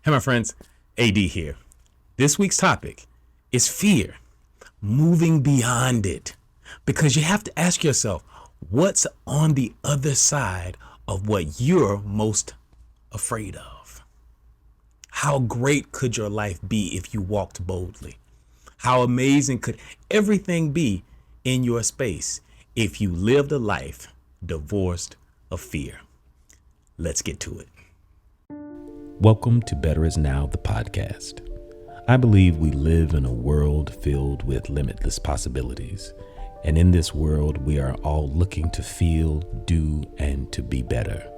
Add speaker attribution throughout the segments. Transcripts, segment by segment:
Speaker 1: Hey, my friends, AD here. This week's topic is fear, moving beyond it. Because you have to ask yourself, what's on the other side of what you're most afraid of? How great could your life be if you walked boldly? How amazing could everything be in your space if you lived a life divorced of fear? Let's get to it. Welcome to Better Is Now, the podcast. I believe we live in a world filled with limitless possibilities. And in this world, we are all looking to feel, do, and to be better.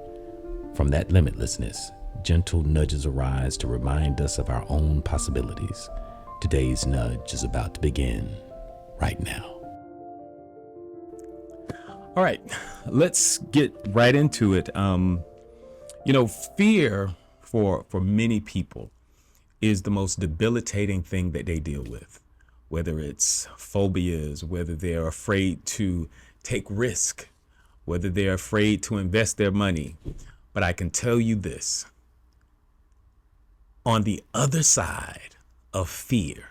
Speaker 1: From that limitlessness, gentle nudges arise to remind us of our own possibilities. Today's nudge is about to begin right now. All right, let's get right into it. Fear for many people is the most debilitating thing that they deal with, whether it's phobias, whether they're afraid to take risk, whether they're afraid to invest their money. But I can tell you this, on the other side of fear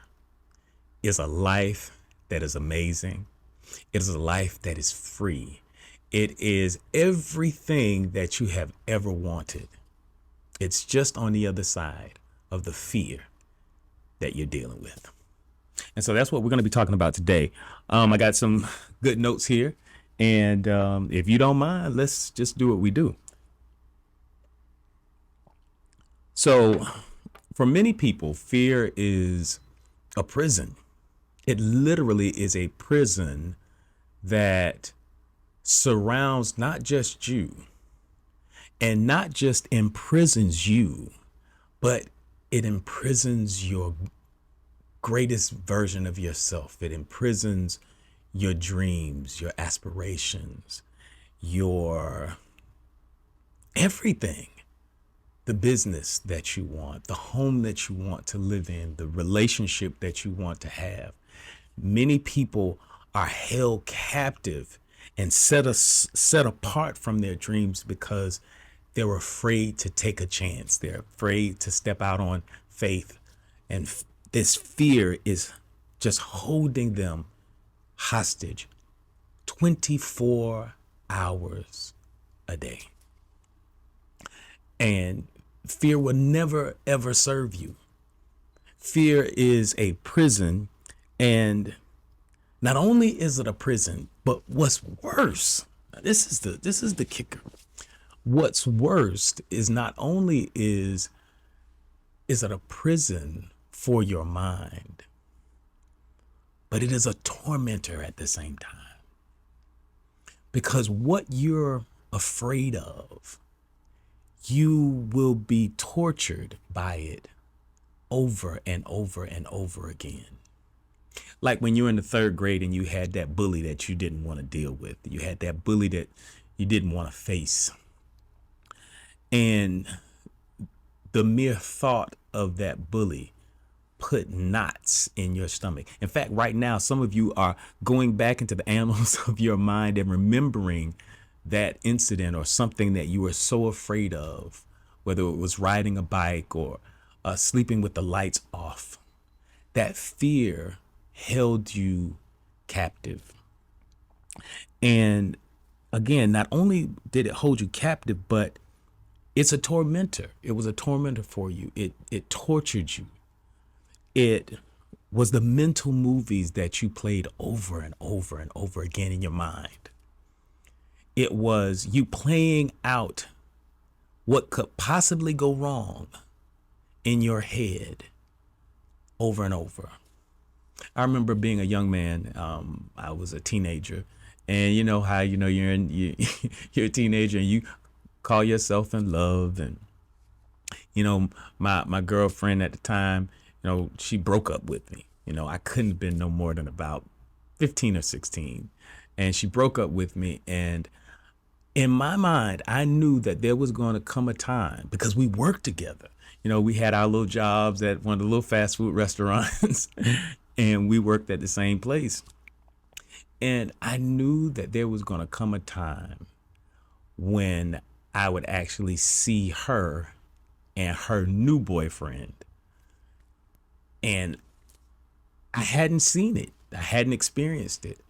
Speaker 1: is a life that is amazing. It is a life that is free. It is everything that you have ever wanted. It's just on the other side of the fear that you're dealing with. And so that's what we're going to be talking about today. I got some good notes here. And if you don't mind, let's just do what we do. So for many people, fear is a prison. It literally is a prison that surrounds not just you and not just imprisons you, but it imprisons your greatest version of yourself. It imprisons your dreams, your aspirations, your everything. The business that you want, the home that you want to live in, the relationship that you want to have. Many people are held captive and set apart from their dreams because they're afraid to take a chance. They're afraid to step out on faith. And this fear is just holding them hostage 24 hours a day. And fear will never, ever serve you. Fear is a prison. And not only is it a prison, but what's worse, this is the kicker. What's worst is not only is it a prison for your mind, but it is a tormentor at the same time. Because what you're afraid of, you will be tortured by it over and over and over again. Like when you were in the third grade and you had that bully that you didn't want to deal with. You had that bully that you didn't want to face. And the mere thought of that bully put knots in your stomach. In fact, right now, some of you are going back into the annals of your mind and remembering that incident or something that you were so afraid of, whether it was riding a bike or sleeping with the lights off. That fear held you captive. And again, not only did it hold you captive, but it's a tormentor. It was a tormentor for you. It tortured you. It was the mental movies that you played over and over and over again in your mind. It was you playing out what could possibly go wrong in your head over and over. I remember being a young man. I was a teenager, and you know how you're a teenager and you call yourself in love, and my girlfriend at the time, she broke up with me. I couldn't have been no more than about 15 or 16, and she broke up with me. And in my mind, I knew that there was going to come a time, because we worked together. We had our little jobs at one of the little fast food restaurants and we worked at the same place. And I knew that there was going to come a time when I would actually see her and her new boyfriend. And I hadn't seen it. I hadn't experienced it.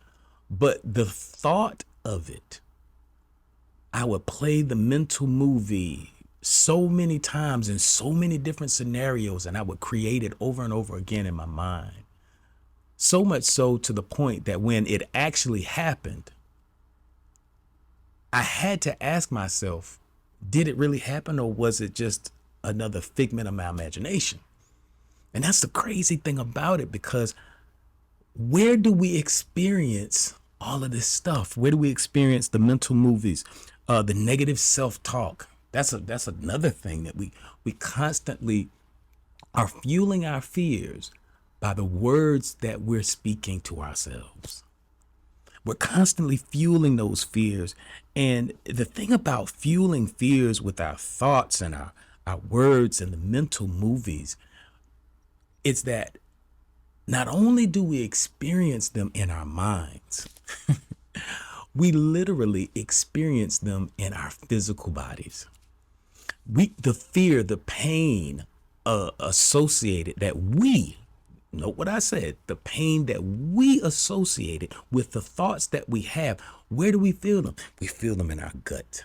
Speaker 1: But the thought of it, I would play the mental movie so many times in so many different scenarios, and I would create it over and over again in my mind. So much so to the point that when it actually happened, I had to ask myself, did it really happen, or was it just another figment of my imagination? And that's the crazy thing about it, because where do we experience all of this stuff? Where do we experience the mental movies, the negative self-talk? That's another thing that we constantly are fueling our fears by the words that we're speaking to ourselves. We're constantly fueling those fears. And the thing about fueling fears with our thoughts and our words and the mental movies is that not only do we experience them in our minds, we literally experience them in our physical bodies. The fear, the pain associated that we, note what I said, the pain that we associated with the thoughts that we have, where do we feel them? We feel them in our gut.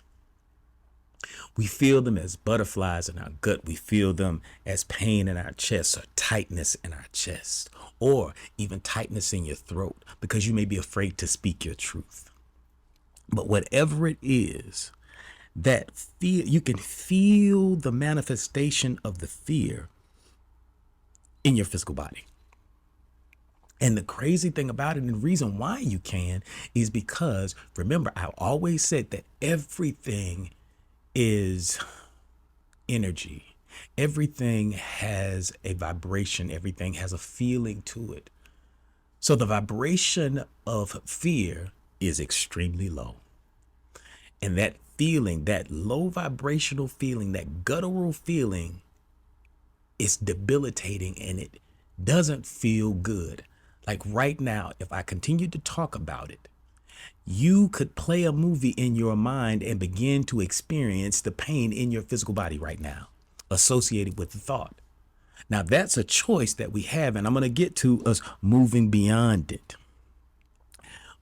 Speaker 1: We feel them as butterflies in our gut. We feel them as pain in our chest, or tightness in our chest, or even tightness in your throat because you may be afraid to speak your truth. But whatever it is, that fear, you can feel the manifestation of the fear in your physical body. And the crazy thing about it, and the reason why you can, is because, remember, I always said that everything is energy. Everything has a vibration. Everything has a feeling to it. So the vibration of fear is extremely low. And that feeling, that low vibrational feeling, that guttural feeling, is debilitating, and it doesn't feel good. Like right now, if I continue to talk about it, you could play a movie in your mind and begin to experience the pain in your physical body right now associated with the thought. Now, that's a choice that we have, and I'm going to get to us moving beyond it.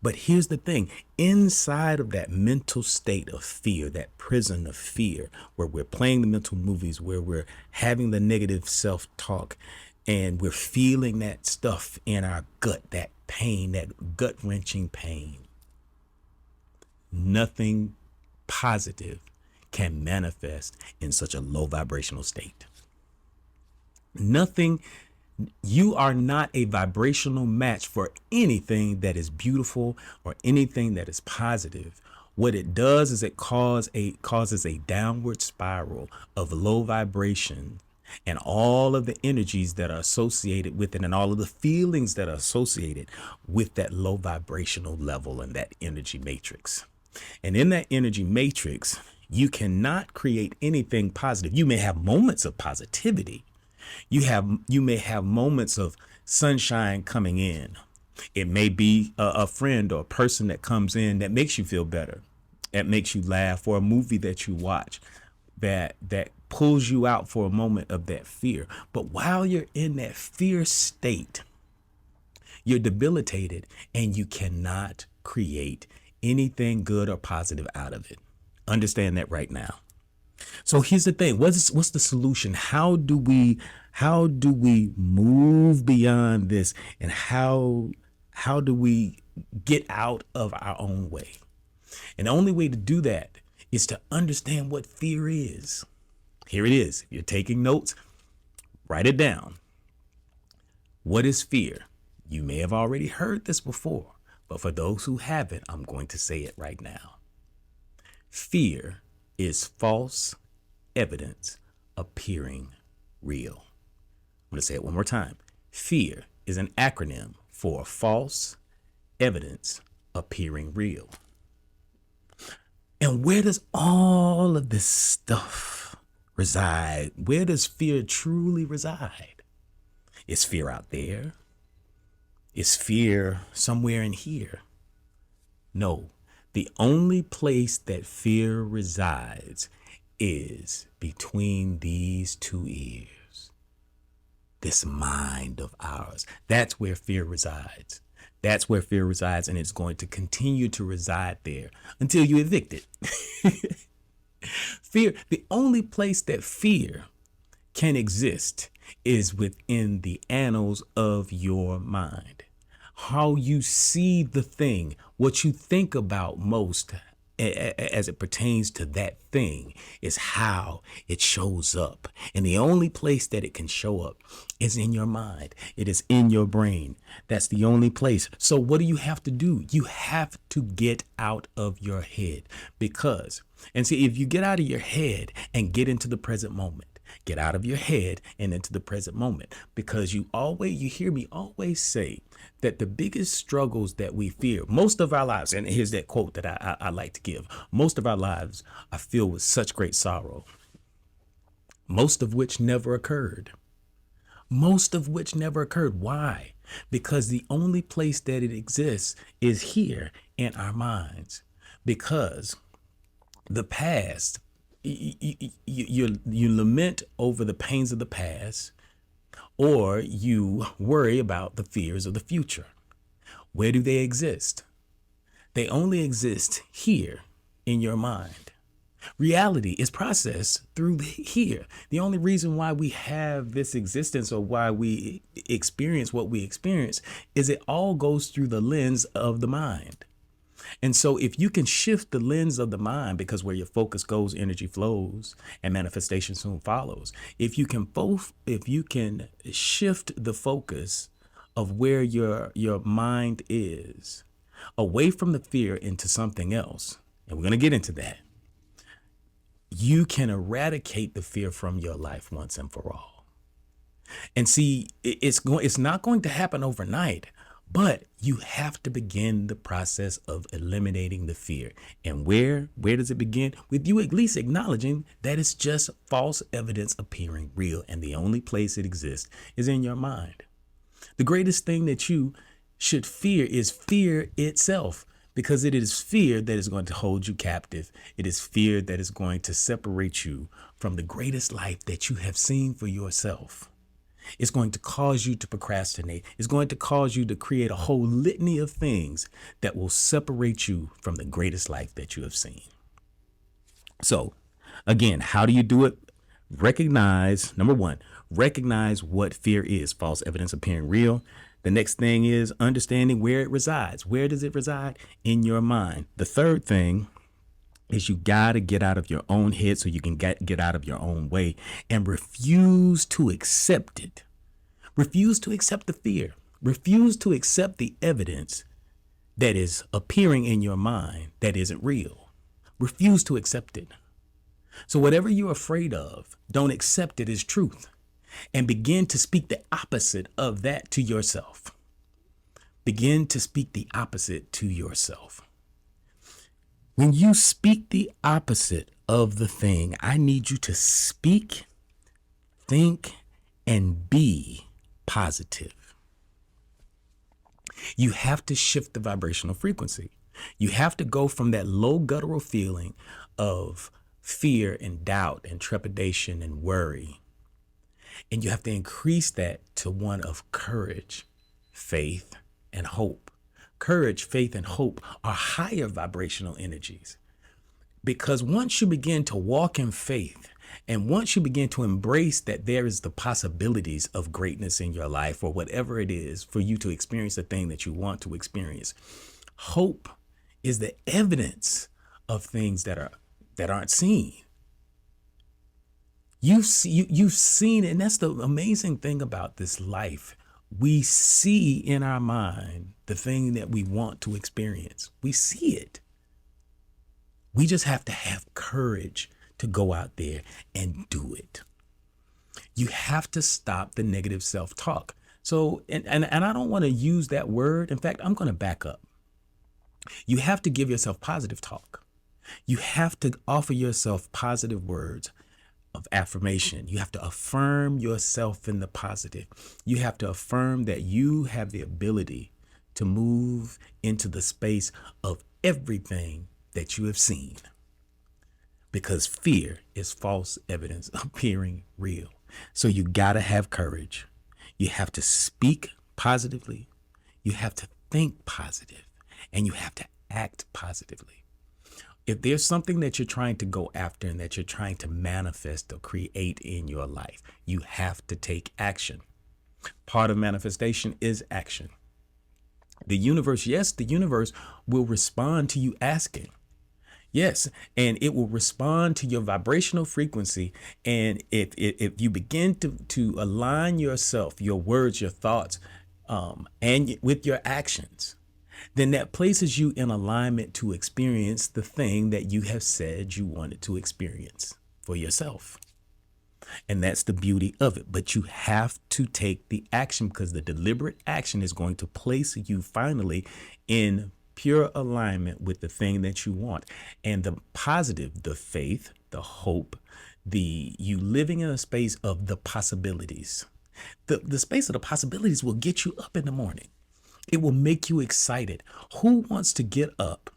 Speaker 1: But here's the thing. Inside of that mental state of fear, that prison of fear, where we're playing the mental movies, where we're having the negative self-talk, and we're feeling that stuff in our gut, that pain, that gut-wrenching pain, nothing positive can manifest in such a low vibrational state. Nothing. You are not a vibrational match for anything that is beautiful or anything that is positive. What it does is it causes a downward spiral of low vibration, and all of the energies that are associated with it, and all of the feelings that are associated with that low vibrational level and that energy matrix. And in that energy matrix, you cannot create anything positive. You may have moments of positivity. You may have moments of sunshine coming in. It may be a friend or a person that comes in that makes you feel better, that makes you laugh, or a movie that you watch that pulls you out for a moment of that fear. But while you're in that fear state, you're debilitated, and you cannot create anything good or positive out of it. Understand that right now. So here's the thing. What's the solution? How do we move beyond this, and how do we get out of our own way? And the only way to do that is to understand what fear is. Here it is. If you're taking notes, write it down. What is fear? You may have already heard this before, but for those who haven't, I'm going to say it right now. Fear is false evidence appearing real. I'm going to say it one more time. Fear is an acronym for false evidence appearing real. And where does all of this stuff reside? Where does fear truly reside? Is fear out there? Is fear somewhere in here? No. The only place that fear resides is between these two ears, this mind of ours. That's where fear resides. That's where fear resides, and it's going to continue to reside there until you evict it. Fear, the only place that fear can exist is within the annals of your mind. How you see the thing, what you think about most as it pertains to that thing is how it shows up. And the only place that it can show up is in your mind. It is in your brain. That's the only place. So what do you have to do? You have to get out of your head and see, if you get out of your head and get into the present moment, get out of your head and into the present moment, because you hear me always say that the biggest struggles that we fear most of our lives, and here's that quote that I like to give, most of our lives are filled with such great sorrow, most of which never occurred. Why? Because the only place that it exists is here in our minds. Because the past, you lament over the pains of the past, or you worry about the fears of the future. Where do they exist? They only exist here in your mind. Reality is processed through here. The only reason why we have this existence, or why we experience what we experience, is it all goes through the lens of the mind. And so if you can shift the lens of the mind, because where your focus goes, energy flows and manifestation soon follows. If you can shift the focus of where your mind is away from the fear into something else, and we're going to get into that, you can eradicate the fear from your life once and for all. And see, it's not going to happen overnight. But you have to begin the process of eliminating the fear. And where does it begin? With you at least acknowledging that it's just false evidence appearing real. And the only place it exists is in your mind. The greatest thing that you should fear is fear itself, because it is fear that is going to hold you captive. It is fear that is going to separate you from the greatest life that you have seen for yourself. It's going to cause you to procrastinate. It's going to cause you to create a whole litany of things that will separate you from the greatest life that you have seen. So, again, how do you do it? Number one, recognize what fear is, false evidence appearing real. The next thing is understanding where it resides. Where does it reside? In your mind. The third thing is you got to get out of your own head so you can get out of your own way, and refuse to accept it. Refuse to accept the fear. Refuse to accept the evidence that is appearing in your mind that isn't real. Refuse to accept it. So whatever you're afraid of, don't accept it as truth, and begin to speak the opposite of that to yourself. Begin to speak the opposite to yourself. When you speak the opposite of the thing, I need you to speak, think, and be positive. You have to shift the vibrational frequency. You have to go from that low guttural feeling of fear and doubt and trepidation and worry. And you have to increase that to one of courage, faith, and hope. Courage, faith, and hope are higher vibrational energies, because once you begin to walk in faith, and once you begin to embrace that there is the possibilities of greatness in your life, or whatever it is for you to experience the thing that you want to experience, hope is the evidence of things that aren't seen. You've seen it, and that's the amazing thing about this life. We see in our mind the thing that we want to experience. We see it. We just have to have courage to go out there and do it. You have to stop the negative self-talk. So, and I don't want to use that word. In fact, I'm going to back up. You have to give yourself positive talk. You have to offer yourself positive words of affirmation. You have to affirm yourself in the positive. You have to affirm that you have the ability to move into the space of everything that you have seen. because fear is false evidence appearing real. So you got to have courage. You have to speak positively. You have to think positive, and you have to act positively. If there's something that you're trying to go after and that you're trying to manifest or create in your life, you have to take action. Part of manifestation is action. The universe, yes, the universe will respond to you asking. Yes, and it will respond to your vibrational frequency. And if you begin to align yourself, your words, your thoughts, and with your actions, then that places you in alignment to experience the thing that you have said you wanted to experience for yourself. And that's the beauty of it. But you have to take the action, because the deliberate action is going to place you finally in pure alignment with the thing that you want. And the positive, the faith, the hope, you living in a space of the possibilities. The space of the possibilities will get you up in the morning. It will make you excited. Who wants to get up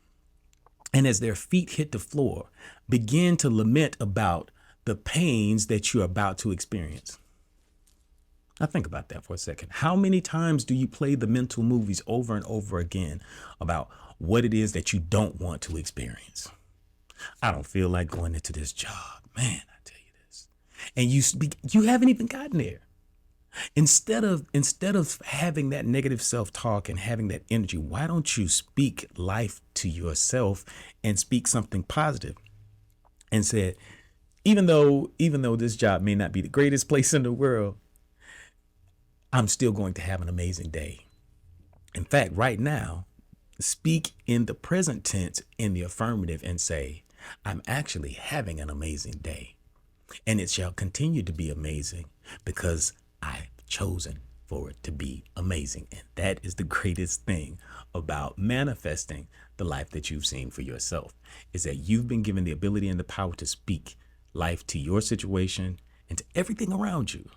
Speaker 1: and, as their feet hit the floor, begin to lament about the pains that you're about to experience? Now think about that for a second. How many times do you play the mental movies over and over again about what it is that you don't want to experience? I don't feel like going into this job. Man, I tell you this. And you haven't even gotten there. Instead of having that negative self-talk and having that energy, why don't you speak life to yourself and speak something positive and say, even though this job may not be the greatest place in the world, I'm still going to have an amazing day. In fact, right now, speak in the present tense in the affirmative and say, I'm actually having an amazing day. And it shall continue to be amazing because I've chosen for it to be amazing. And that is the greatest thing about manifesting the life that you've seen for yourself, is that you've been given the ability and the power to speak life to your situation and to everything around you.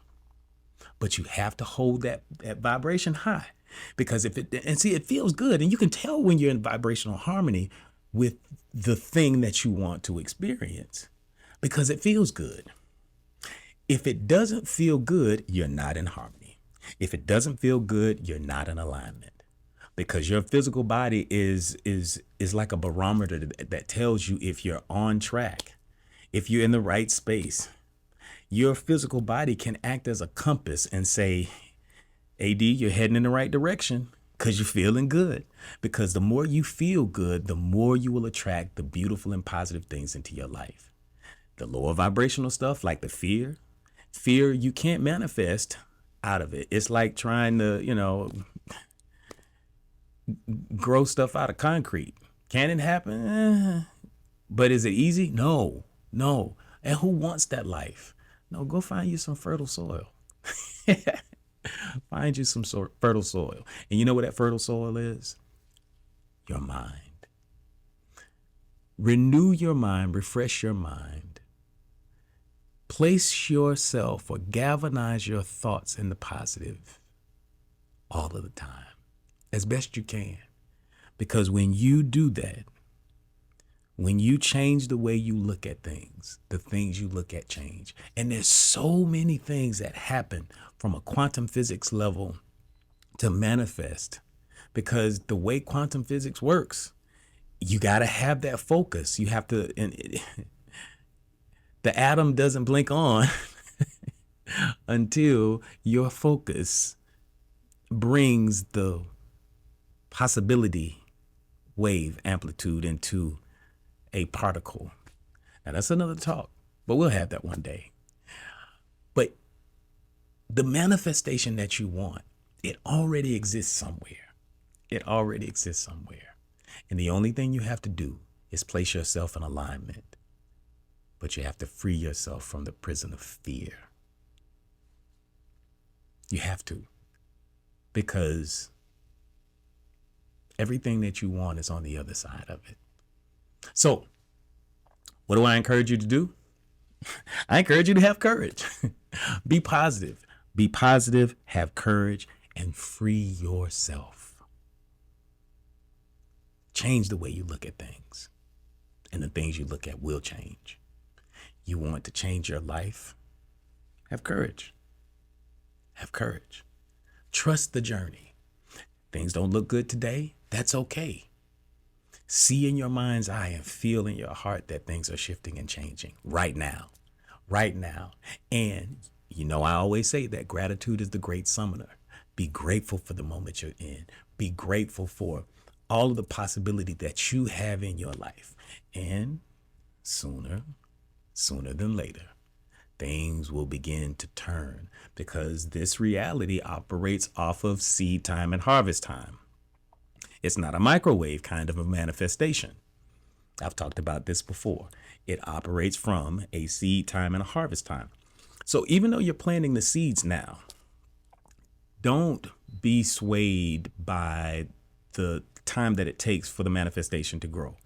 Speaker 1: But you have to hold that vibration high, because it feels good. And you can tell when you're in vibrational harmony with the thing that you want to experience, because it feels good. If it doesn't feel good, you're not in harmony. If it doesn't feel good, you're not in alignment, because your physical body is like a barometer that tells you if you're on track, if you're in the right space. Your physical body can act as a compass and say, AD, you're heading in the right direction, because you're feeling good. Because the more you feel good, the more you will attract the beautiful and positive things into your life. The lower vibrational stuff, like the fear, you can't manifest out of it. It's like trying to, grow stuff out of concrete. Can it happen? But is it easy? No. And who wants that life? No, go find you some fertile soil. Find you some fertile soil. And you know what that fertile soil is? Your mind. Renew your mind, refresh your mind. Place yourself or galvanize your thoughts in the positive all of the time, as best you can. Because when you do that, when you change the way you look at things, the things you look at change. And there's so many things that happen from a quantum physics level to manifest, because the way quantum physics works, you got to have that focus. You have to, the atom doesn't blink on until your focus brings the possibility wave amplitude into a particle. Now that's another talk, but we'll have that one day. But the manifestation that you want, it already exists somewhere. It already exists somewhere. And the only thing you have to do is place yourself in alignment. But you have to free yourself from the prison of fear. You have to. Because everything that you want is on the other side of it. So, what do I encourage you to do? I encourage you to have courage. Be positive. Be positive, have courage, and free yourself. Change the way you look at things. And the things you look at will change. You want to change your life? Have courage. Have courage. Trust the journey. Things don't look good today. That's okay. See in your mind's eye and feel in your heart that things are shifting and changing right now. Right now. And I always say that gratitude is the great summoner. Be grateful for the moment you're in. Be grateful for all of the possibility that you have in your life. And sooner than later, things will begin to turn, because this reality operates off of seed time and harvest time. It's not a microwave kind of a manifestation. I've talked about this before. It operates from a seed time and a harvest time. So even though you're planting the seeds now, don't be swayed by the time that it takes for the manifestation to grow.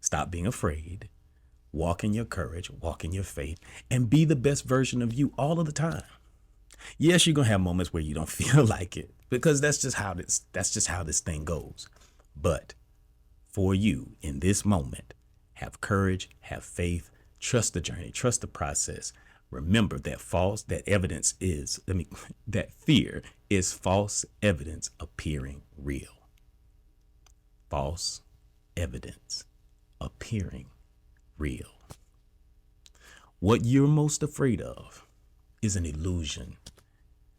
Speaker 1: Stop being afraid. Walk in your courage, walk in your faith, and be the best version of you all of the time. Yes, you're going to have moments where you don't feel like it, because that's just how this thing goes. But for you in this moment, have courage, have faith, trust the journey, trust the process. Remember that that fear is false evidence appearing real. False evidence appearing real. What you're most afraid of is an illusion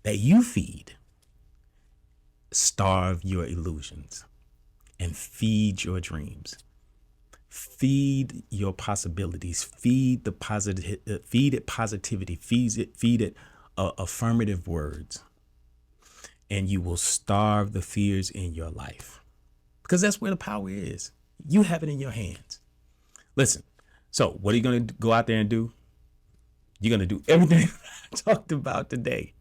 Speaker 1: that you feed. Starve your illusions and feed your dreams. Feed your possibilities. Feed it positivity. Feed it affirmative words, and you will starve the fears in your life, because that's where the power is. You have it in your hands. Listen. So what are you going to go out there and do? You're going to do everything I talked about today.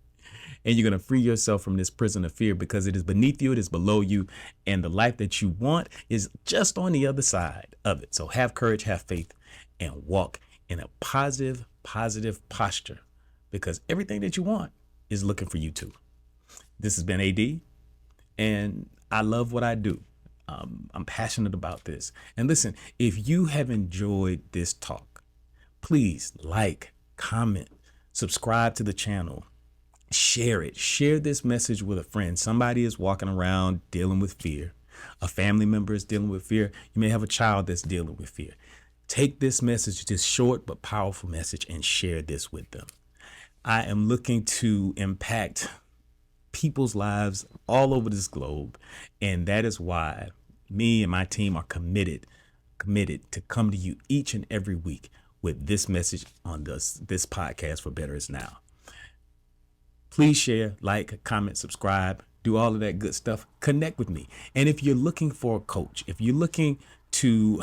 Speaker 1: And you're going to free yourself from this prison of fear, because it is beneath you, it is below you, and the life that you want is just on the other side of it. So have courage, have faith, and walk in a positive posture, because everything that you want is looking for you too. This has been AD, and I love what I do. I'm passionate about this. And listen, if you have enjoyed this talk, please like, comment, subscribe to the channel. Share it. Share this message with a friend. Somebody is walking around dealing with fear. A family member is dealing with fear. You may have a child that's dealing with fear. Take this message, this short but powerful message, and share this with them. I am looking to impact people's lives all over this globe, and that is why me and my team are committed to come to you each and every week with this message on this podcast for Better Is Now. Please share, like, comment, subscribe, do all of that good stuff. Connect with me. And if you're looking for a coach, if you're looking to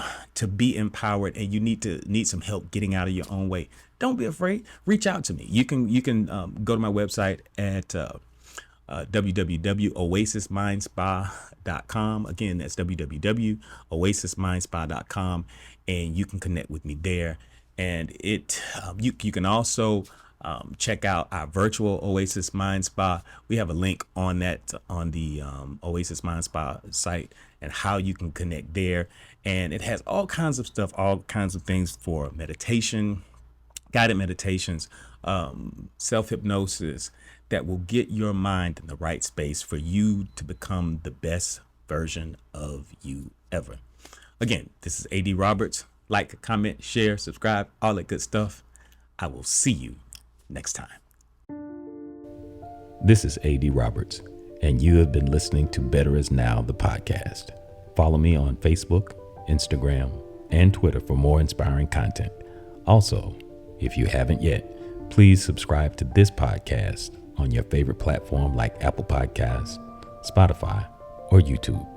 Speaker 1: be empowered and you need some help getting out of your own way, don't be afraid. Reach out to me. You can go to my website at www.oasismindspa.com. Again, that's www.oasismindspa.com, and you can connect with me there. And you can also check out our virtual Oasis Mind Spa. We have a link on that on the Oasis Mind Spa site, and how you can connect there. And it has all kinds of stuff, all kinds of things for meditation, guided meditations, self-hypnosis that will get your mind in the right space for you to become the best version of you ever. Again, this is AD Roberts. Like, comment, share, subscribe, all that good stuff. I will see you next time. This is AD Roberts, and you have been listening to Better Is Now, the podcast. Follow me on Facebook, Instagram, and Twitter for more inspiring content. Also, if you haven't yet, please subscribe to this podcast on your favorite platform like Apple Podcasts, Spotify, or YouTube.